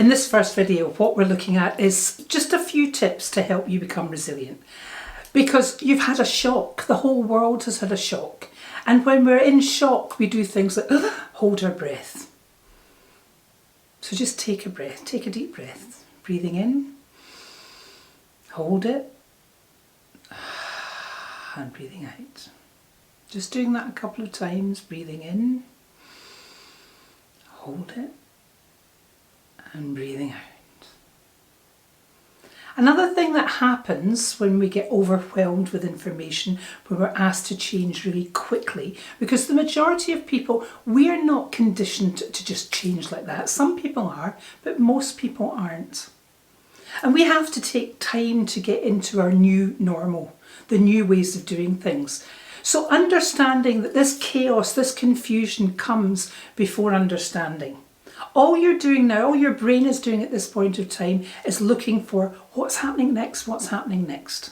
In this first video, what we're looking at is just a few tips to help you become resilient. Because you've had a shock, the whole world has had a shock. And when we're in shock, we do things like hold our breath. So just take a breath, take a deep breath. Breathing in, hold it, and breathing out. Just doing that a couple of times, breathing in, hold it, and breathing out. Another thing that happens when we get overwhelmed with information, when we're asked to change really quickly, because the majority of people, we are not conditioned to just change like that. Some people are, but most people aren't. And we have to take time to get into our new normal, the new ways of doing things. So understanding that this chaos, this confusion comes before understanding. All you're doing now, all your brain is doing at this point of time is looking for what's happening next, what's happening next.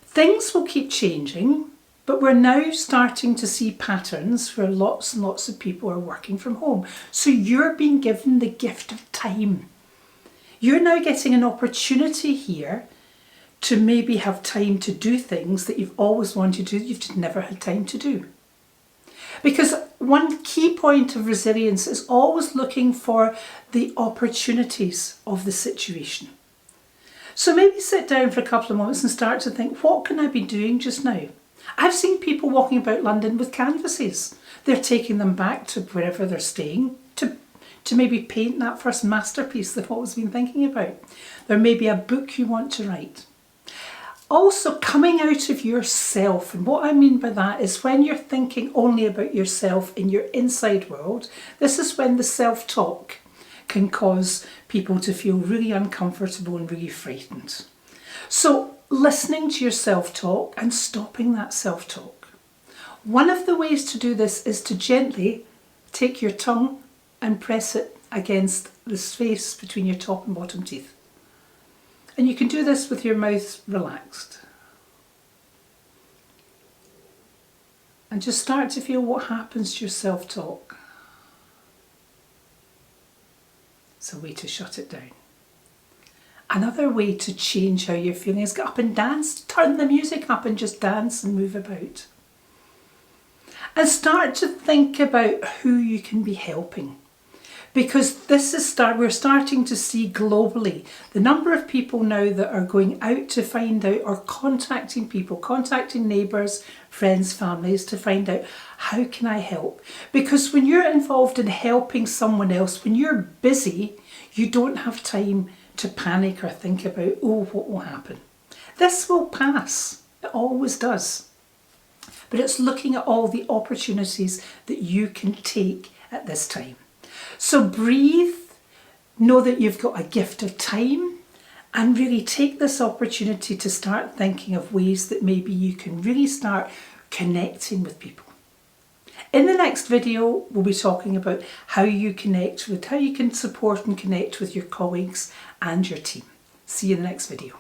Things will keep changing, but we're now starting to see patterns where lots and lots of people are working from home. So you're being given the gift of time. You're now getting an opportunity here to maybe have time to do things that you've always wanted to do, you've just never had time to do. Because one key point of resilience is always looking for the opportunities of the situation. So maybe sit down for a couple of moments and start to think, what can I be doing just now? I've seen people walking about London with canvases. They're taking them back to wherever they're staying to maybe paint that first masterpiece they've always been thinking about. There may be a book you want to write. Also coming out of yourself, and what I mean by that is when you're thinking only about yourself in your inside world, this is when the self-talk can cause people to feel really uncomfortable and really frightened. So listening to your self-talk and stopping that self-talk. One of the ways to do this is to gently take your tongue and press it against the space between your top and bottom teeth. And you can do this with your mouth relaxed. And just start to feel what happens to your self-talk. It's a way to shut it down. Another way to change how you're feeling is get up and dance. Turn the music up and just dance and move about. And start to think about who you can be helping. Because we're starting to see globally the number of people now that are going out to find out or contacting people, contacting neighbours, friends, families to find out how can I help. Because when you're involved in helping someone else, when you're busy, you don't have time to panic or think about, oh, what will happen. This will pass. It always does. But it's looking at all the opportunities that you can take at this time. So breathe, know that you've got a gift of time, and really take this opportunity to start thinking of ways that maybe you can really start connecting with people. In the next video, we'll be talking about how you can support and connect with your colleagues and your team. See you in the next video.